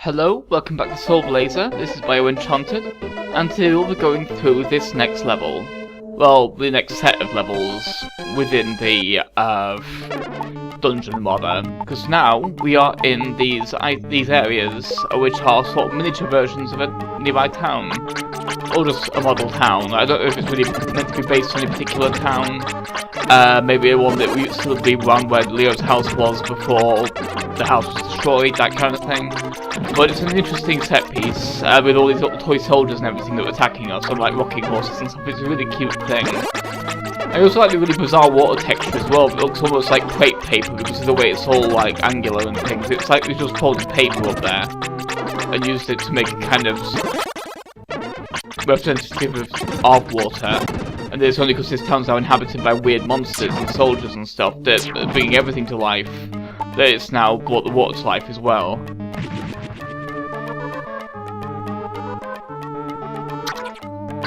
Hello, welcome back to Soul Blazer. This is BioEnchanted, and today we'll be going through this next level. Well, the next set of levels within the dungeon rather, because now we are in these areas which are sort of miniature versions of a nearby town, or just a model town. I don't know if it's really meant to be based on a particular town. Maybe one that used to be around where Leo's house was before the house was destroyed, that kind of thing. But it's an interesting set piece, with all these little toy soldiers and everything that were attacking us, on like rocking horses and stuff. It's a really cute thing. I also like the really bizarre water texture as well. It looks almost like crepe paper because of the way it's all like angular and things. It's like we just folded paper up there and used it to make a kind of representative of water. And it's only because this town's now inhabited by weird monsters and soldiers and stuff that are bringing everything to life, that it's now brought the water to life as well.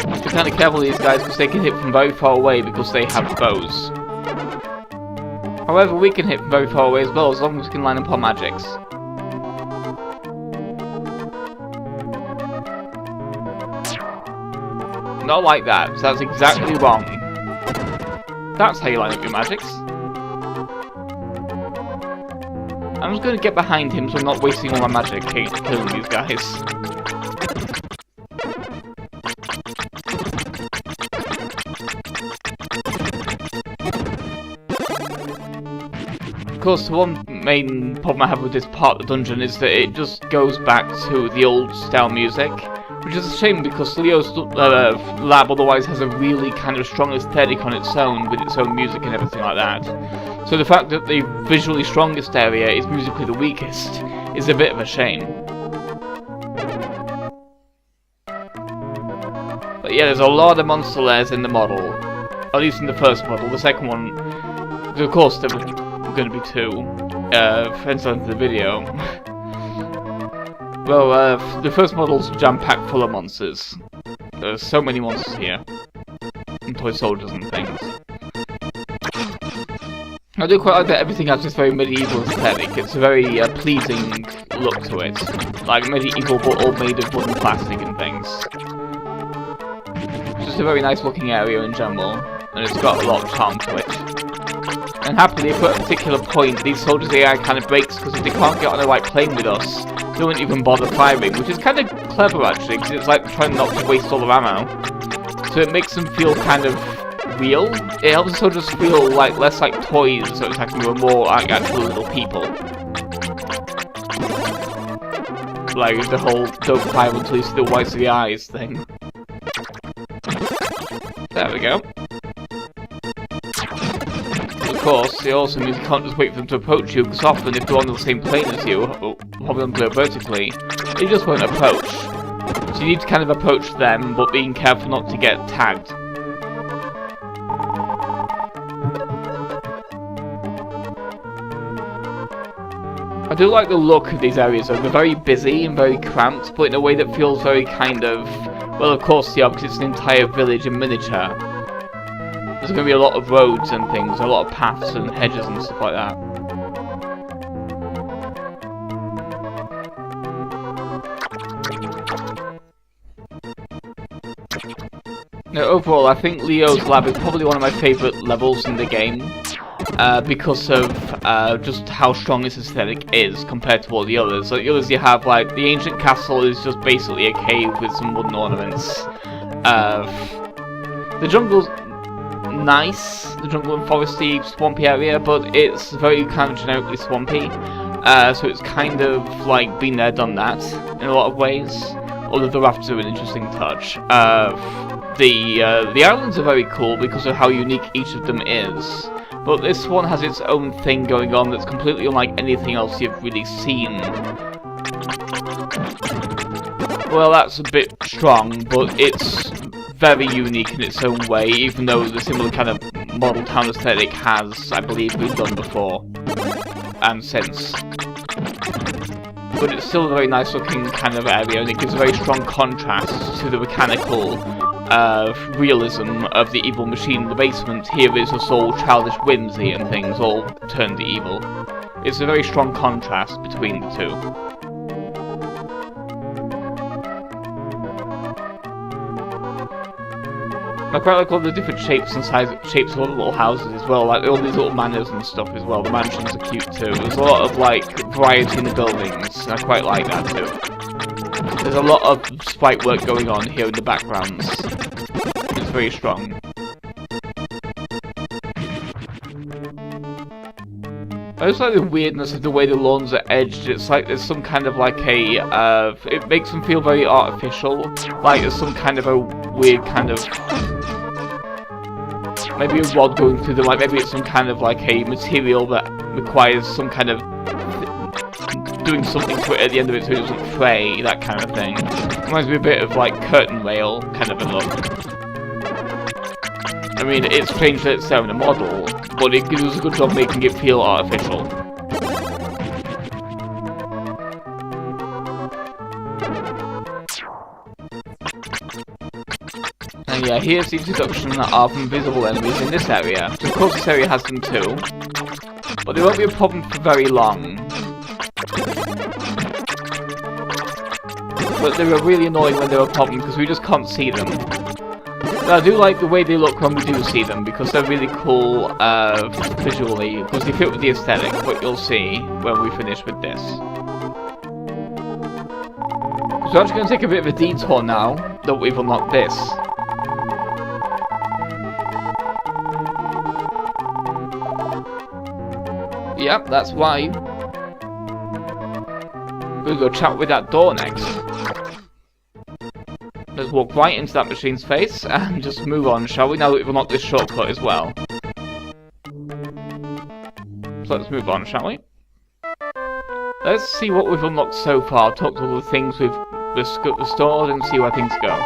Must be kind of careful with these guys because they can hit from very far away because they have bows. However, we can hit from very far away as well as long as we can line up our magics. Not like that, so that's exactly wrong. That's how you line up your magics. I'm just going to get behind him so I'm not wasting all my magic killing these guys. Of course, the one main problem I have with this part of the dungeon is that it just goes back to the old style music. Which is a shame because Leo's lab otherwise has a really kind of strong aesthetic on its own with its own music and everything like that. So the fact that the visually strongest area is musically the weakest is a bit of a shame. But yeah, there's a lot of monster lairs in the model. At least in the first model. The second one, of course there were going to be two. Friends onto the video. Well, the first model's jam-packed full of monsters. There's so many monsters here. And toy soldiers and things. I do quite like that everything has this very medieval aesthetic. It's a very pleasing look to it. Like medieval but all made of wooden plastic and things. It's just a very nice looking area in general. And it's got a lot of charm to it. And happily, if at a particular point, these soldiers' AI kind of breaks because if they can't get on the right plane with us, they won't even bother firing, which is kind of clever actually, because it's like trying not to waste all their ammo. So it makes them feel kind of real. It helps the soldiers feel like less like toys that are attacking you, and more like actual little people. Like the whole don't fire until you see the whites of the eyes thing. There we go. Of course, it also means you can't just wait for them to approach you, because often if they're on the same plane as you, or holding them vertically, they just won't approach. So you need to kind of approach them, but being careful not to get tagged. I do like the look of these areas though. They're very busy and very cramped, but in a way that feels very kind of... Well, of course, yeah, because it's an entire village in miniature. There's going to be a lot of roads and things, a lot of paths and hedges and stuff like that. Now, overall, I think Leo's lab is probably one of my favourite levels in the game, because of just how strong this aesthetic is compared to all the others. So the others you have, like, the ancient castle is just basically a cave with some wooden ornaments. The jungle's nice, the jungle and foresty, swampy area, but it's very kind of generically swampy, so it's kind of like been there, done that, in a lot of ways, although the rafts are an interesting touch. The islands are very cool because of how unique each of them is, but this one has its own thing going on that's completely unlike anything else you've really seen. Well, that's a bit strong, but it's very unique in its own way, even though the similar kind of model town aesthetic has, I believe, been done before and since. But it's still a very nice looking kind of area, and it gives a very strong contrast to the mechanical realism of the evil machine in the basement. Here is just all childish whimsy and things all turned to evil. It's a very strong contrast between the two. I quite like all the different shapes and shapes of all the little houses as well, like all these little manors and stuff as well. The mansions are cute too. There's a lot of like variety in the buildings, and I quite like that too. There's a lot of sprite work going on here in the backgrounds. It's very strong. I just like the weirdness of the way the lawns are edged. It's like there's some kind of like a, it makes them feel very artificial. Like there's some kind of a weird kind of, maybe a rod going through them, like maybe it's some kind of like a material that requires some kind of doing something to it at the end of it so it doesn't fray, that kind of thing. Reminds me a bit of like curtain rail kind of a look. I mean, it's strange that it's there in a model, but it does a good job making it feel artificial. And yeah, here's the introduction of invisible enemies in this area. Of course this area has them too, but they won't be a problem for very long. But they were really annoying when they were a problem because we just can't see them. But I do like the way they look when we do see them, because they're really cool visually, because they fit with the aesthetic, what you'll see when we finish with this. So we're actually going to take a bit of a detour now that we've unlocked this. Yep, that's why. We'll go chat with that door next. Let's walk right into that machine's face and just move on, shall we? Now that we've unlocked this shortcut as well. So let's move on, shall we? Let's see what we've unlocked so far. Talk to all the things we've restored and see where things go.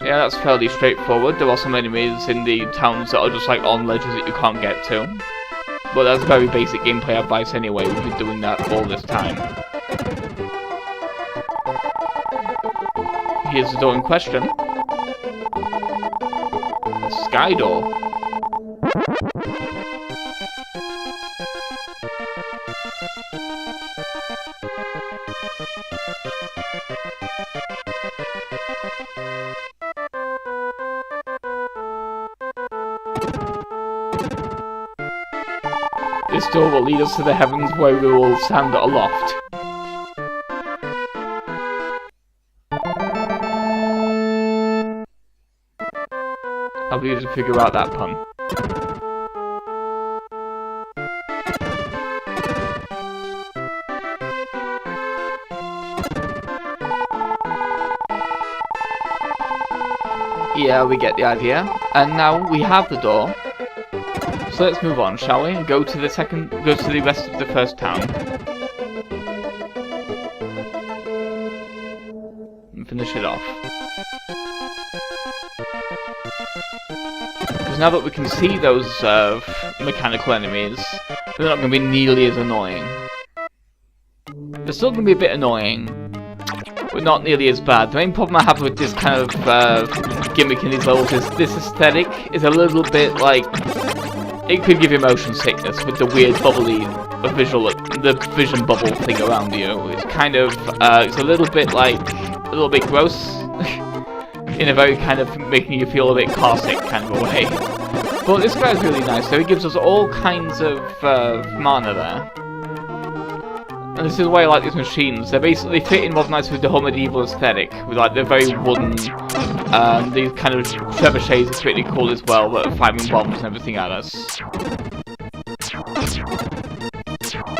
Yeah, that's fairly straightforward. There are some enemies in the towns that are just like on ledges that you can't get to. But that's very basic gameplay advice anyway. We've been doing that all this time. Here's the door in question. Sky door. This door will lead us to the heavens where we will stand aloft. I'll be able to figure out that pun. Yeah, we get the idea. And now we have the door. So let's move on, shall we? And go to the rest of the first town. And finish it off. Because now that we can see those mechanical enemies, they're not going to be nearly as annoying. They're still going to be a bit annoying, but not nearly as bad. The main problem I have with this kind of gimmick in these levels is this aesthetic is a little bit like... It could give you motion sickness with the weird bubbly the vision bubble thing around you. It's kind of, it's a little bit gross. In a very kind of making you feel a bit caustic kind of a way. But this guy's really nice, so he gives us all kinds of mana there. And this is why I like these machines. They basically fit in rather nice with the whole medieval aesthetic, with like the very wooden, these kind of trebuchets are pretty cool as well, that are firing bombs and everything at us.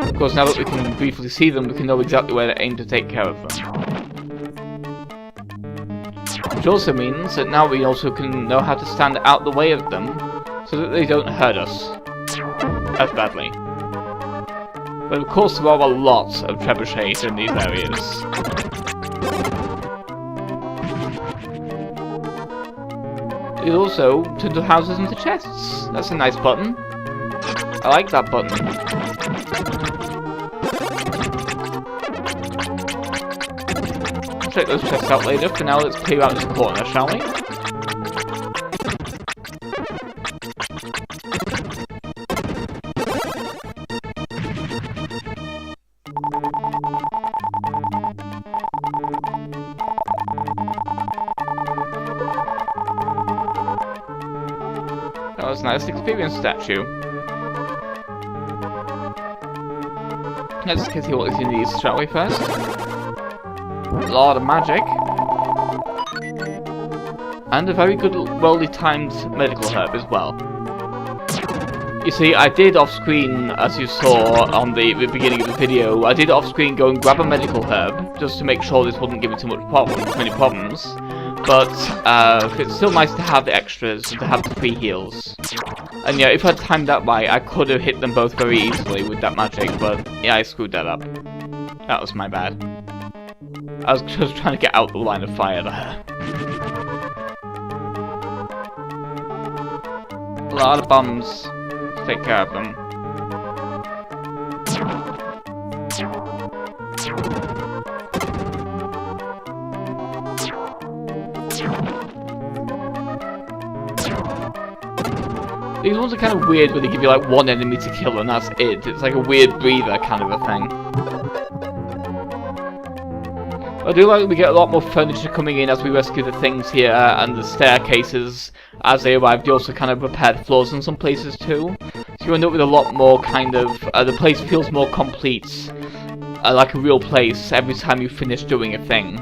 Of course, now that we can briefly see them, we can know exactly where to aim to take care of them. Which also means that now we also can know how to stand out the way of them, so that they don't hurt us as badly. But of course there are a lot of trebuchets in these areas. It also turns houses into chests. That's a nice button. I like that button. Check those chests out later. For now, let's clear out this corner, shall we? nice experience statue. Let's see what is in these, shall we, first? A lot of magic. And a very good, well-timed medical herb as well. You see, I did off-screen, as you saw on the beginning of the video, I did off-screen go and grab a medical herb, just to make sure this wouldn't give me too many problems. But it's still nice to have the extras and to have the free heals. And yeah, if I'd timed that right, I could have hit them both very easily with that magic, but yeah, I screwed that up. That was my bad. I was just trying to get out the line of fire there. A lot of bombs. Let's take care of them. These ones are kind of weird where they give you like one enemy to kill and that's it. It's like a weird breather kind of a thing. I do like that we get a lot more furniture coming in as we rescue the things here and the staircases as they arrive. They also kind of repaired floors in some places too. So you end up with a lot more kind of... the place feels more complete. Like a real place every time you finish doing a thing.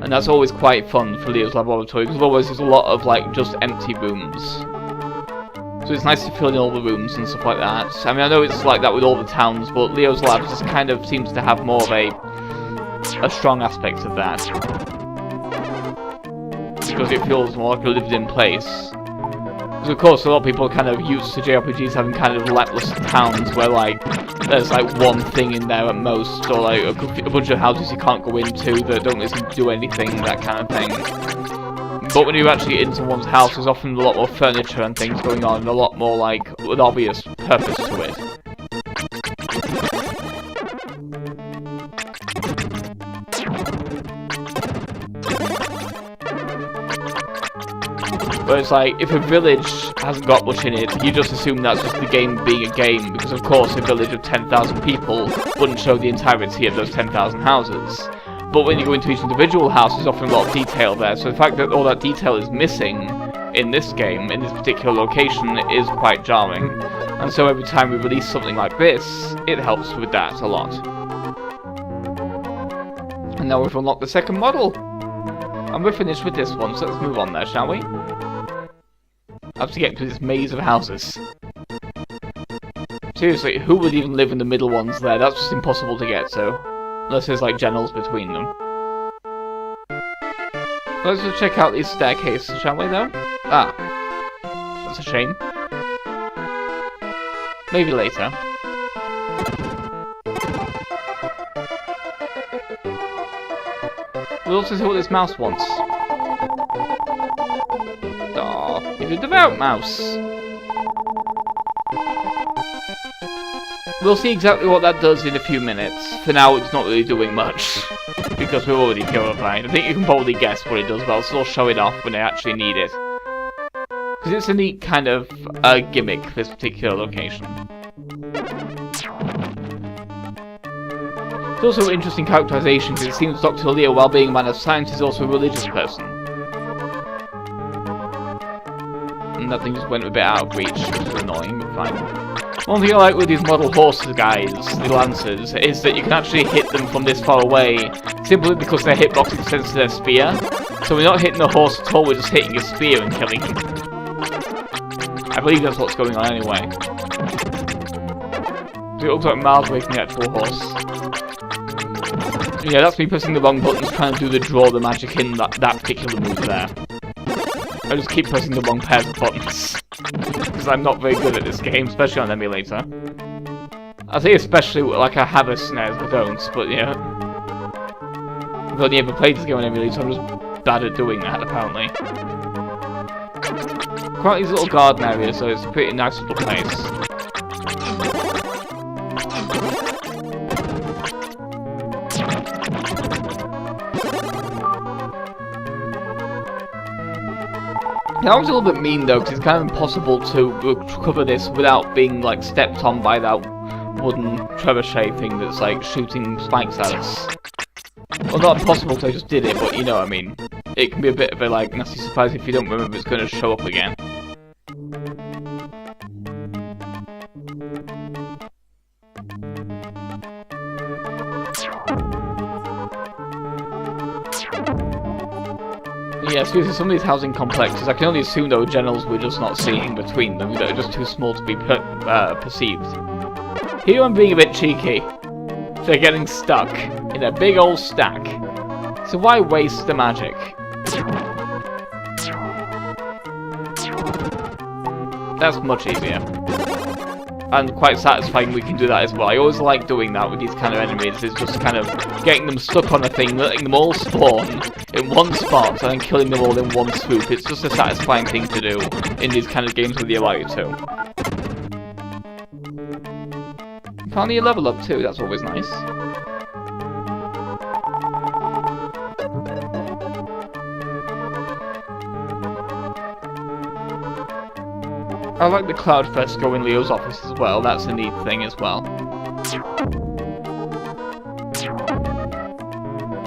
And that's always quite fun for Leo's laboratory because otherwise there's a lot of like just empty rooms. So it's nice to fill in all the rooms and stuff like that. I mean, I know it's like that with all the towns, but Leo's Lab just kind of seems to have more of a strong aspect of that. Because it feels more like a lived-in place. Because of course, a lot of people are kind of used to JRPGs having kind of lightless towns where like, there's like one thing in there at most, or like a bunch of houses you can't go into that don't really do anything, that kind of thing. But when you actually get into one's house, there's often a lot more furniture and things going on, and a lot more, like, an obvious purpose to it. Whereas, like, if a village hasn't got much in it, you just assume that's just the game being a game, because of course a village of 10,000 people wouldn't show the entirety of those 10,000 houses. But when you go into each individual house, there's often a lot of detail there, so the fact that all that detail is missing in this game, in this particular location, is quite jarring. And so every time we release something like this, it helps with that a lot. And now we've unlocked the second model! And we're finished with this one, so let's move on there, shall we? I have to get to this maze of houses. Seriously, who would even live in the middle ones there? That's just impossible to get to. Unless there's like channels between them. Let's just check out these staircases, shall we though? Ah. That's a shame. Maybe later. We'll also see what this mouse wants. Aw, he's a devout mouse. We'll see exactly what that does in a few minutes. For now, it's not really doing much, because we're already purified. I think you can probably guess what it does, but I'll still show it off when I actually need it. Because it's a neat kind of gimmick, this particular location. It's also an interesting characterization, because it seems Dr. Leo, while being a man of science, is also a religious person. And that thing just went a bit out of reach, which is annoying, but fine. One thing I like with these model horses guys, the lancers, is that you can actually hit them from this far away, simply because their hitbox extends to their spear. So we're not hitting the horse at all, we're just hitting his spear and killing him. I believe that's what's going on anyway. So it looks like miles away from the actual horse. Yeah, that's me pressing the wrong buttons trying to do the draw the magic in that particular move there. I just keep pressing the wrong pairs of buttons. Because I'm not very good at this game, especially on emulator. I say especially like I have a SNES, I don't, but yeah. I've only ever played this game on emulator, I'm just bad at doing that apparently. Quite these little garden areas, so it's a pretty nice little place. That was a little bit mean though, because it's kind of impossible to recover this without being like stepped on by that wooden trebuchet thing that's like shooting spikes at us. Well, not impossible because I just did it, but you know what I mean. It can be a bit of a like nasty surprise if you don't remember it's going to show up again. Yeah, seriously, some of these housing complexes, I can only assume there were generals we're just not seeing between them, that are just too small to be perceived. Here I'm being a bit cheeky. They're getting stuck in a big old stack. So why waste the magic? That's much easier. And quite satisfying we can do that as well. I always like doing that with these kind of enemies, is just kind of getting them stuck on a thing, letting them all spawn in one spot, and then killing them all in one swoop. It's just a satisfying thing to do in these kind of games where they allow you to. Finally a level up too, that's always nice. I like the cloud fresco in Leo's office as well, that's a neat thing as well.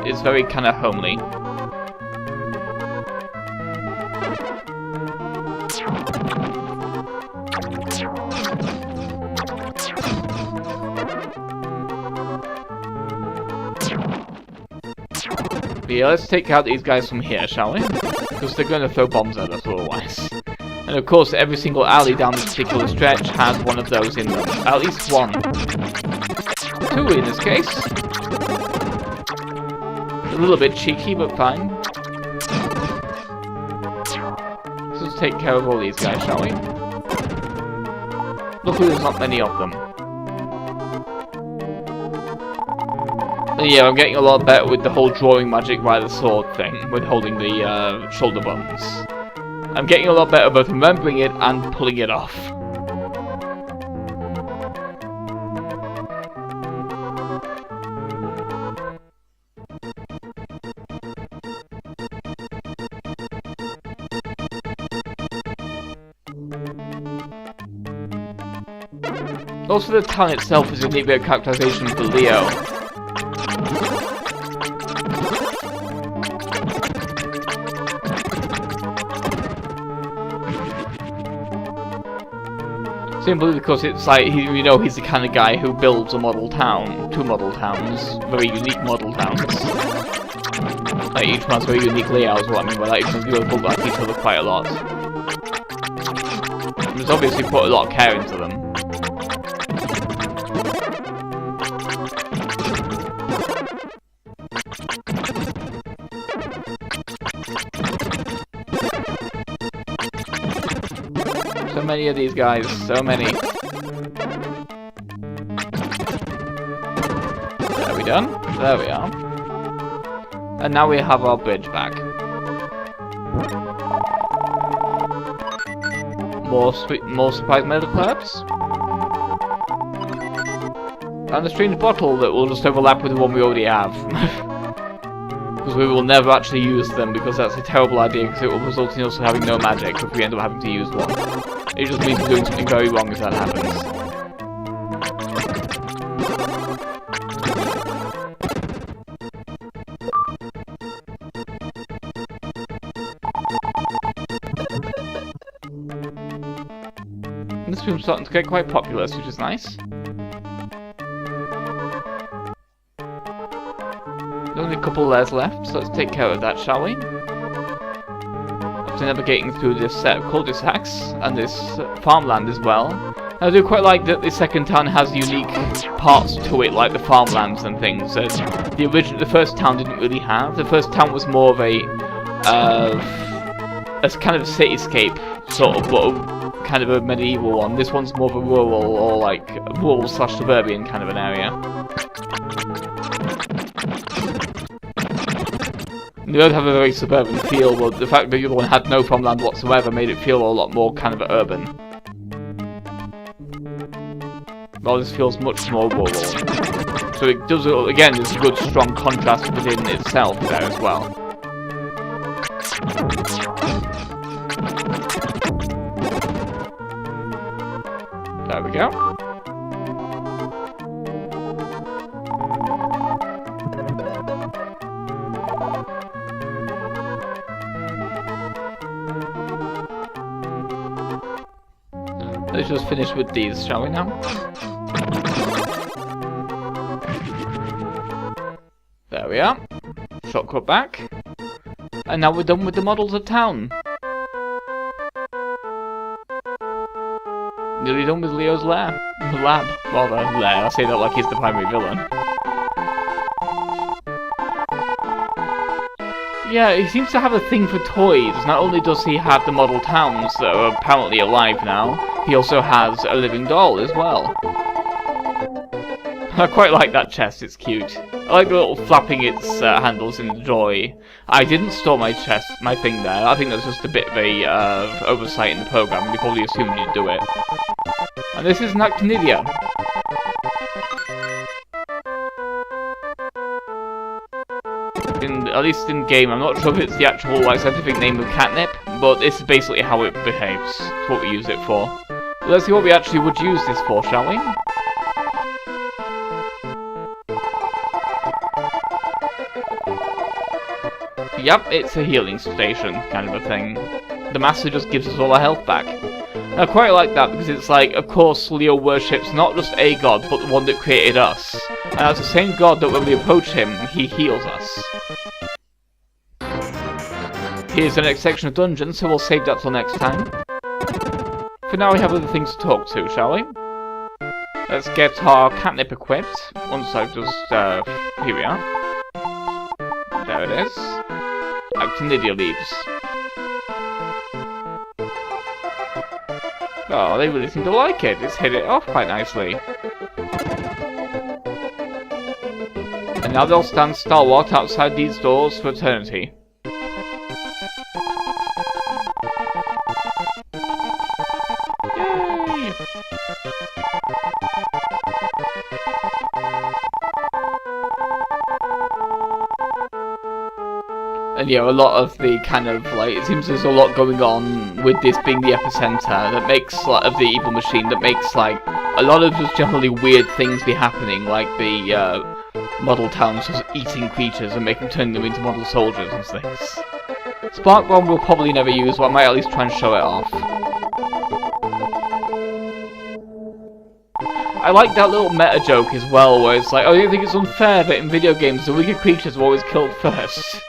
It's very kind of homely. But yeah, let's take out these guys from here, shall we? Because they're going to throw bombs at us otherwise. And of course, every single alley down this particular stretch has one of those in them. At least one. Two in this case. A little bit cheeky, but fine. So let's take care of all these guys, shall we? Luckily there's not many of them. And yeah, I'm getting a lot better with the whole drawing magic by the sword thing, with holding the shoulder buttons. I'm getting a lot better both remembering it and pulling it off. Also, the town itself is a neat bit of characterization for Leo. Simply because it's like, you know, he's the kind of guy who builds a model town, two model towns, very unique model towns. Like, each one has very unique layouts, what I mean by that, each one's going to look like each other quite a lot. He's obviously put a lot of care into them. So many of these guys, so many. There we done? There we are. And now we have our bridge back. More surprise metal perhaps? And a strange bottle that will just overlap with the one we already have. Because we will never actually use them, because that's a terrible idea, because it will result in us having no magic if we end up having to use one. It just means we're doing something very wrong if that happens. This room's starting to get quite populous, which is nice. There's only a couple layers left, so let's take care of that, shall we? After navigating through this set of cul-de-sacs, and this farmland as well. I do quite like that the second town has unique parts to it, like the farmlands and things, that the first town didn't really have. The first town was more of a kind of cityscape, sort of, but kind of a medieval one. This one's more of a rural, or like rural/suburban kind of an area. They both have a very suburban feel, but the fact that the other one had no farmland whatsoever made it feel a lot more kind of urban. While this feels much more rural. So it does, again, there's a good strong contrast within itself there as well. There we go. Let's just finish with these, shall we now? There we are. Shortcut back. And now we're done with the models of town. Nearly done with Leo's lab. Rather, lair. I say that like he's the primary villain. Yeah, he seems to have a thing for toys. Not only does he have the model towns that are apparently alive now, he also has a living doll as well. I quite like that chest, it's cute. I like the little flapping its handles in joy. I didn't store my thing there. I think that's just a bit of a oversight in the program. We probably assumed you'd do it. And this is an Actinidia. At least in game, I'm not sure if it's the actual scientific name of catnip, but this is basically how it behaves. It's what we use it for. Let's see what we actually would use this for, shall we? Yep, it's a healing station, kind of a thing. The Master just gives us all our health back. I quite like that because it's like, of course, Leo worships not just a god, but the one that created us. And that's the same god that when we approach him, he heals us. Here's the next section of dungeon, so we'll save that till next time. For now, we have other things to talk to, shall we? Let's get our catnip equipped. Once I've just, here we are. There it is. Actinidia leaves. Oh, they really seem to like it. It's hit it off quite nicely. And now they'll stand stalwart outside these doors for eternity. Yay! And yeah, a lot of the kind of like, it seems there's a lot going on with this being the epicenter that makes of the evil machine, that makes like a lot of just generally weird things be happening, like the model towns just eating creatures and turning them into model soldiers and things. Spark Bomb we'll probably never use, but I might at least try and show it off. I like that little meta joke as well, where it's like, oh, you think it's unfair that in video games the weaker creatures are always killed first?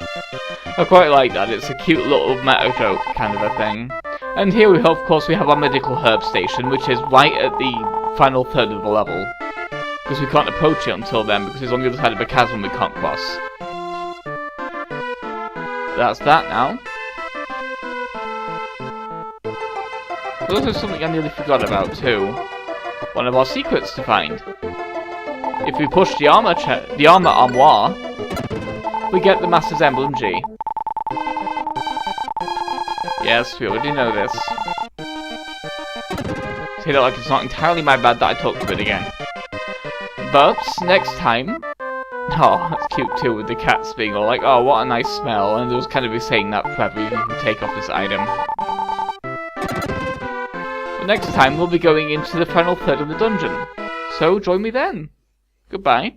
I quite like that, it's a cute little meta joke kind of a thing. And here of course we have our medical herb station, which is right at the final third of the level. Because we can't approach it until then, because it's on the other side of a chasm we can't cross. That's that now. There's also something I nearly forgot about too. One of our secrets to find. If we push the armor armoire, we get the Master's Emblem G. Yes, we already know this. Say that like it's not entirely my bad that I talked to it again. But, next time... Oh, that's cute too, with the cats being all like, oh, what a nice smell, and it was kind of be saying that forever even if you take off this item. But next time we'll be going into the final third of the dungeon. So, join me then. Goodbye.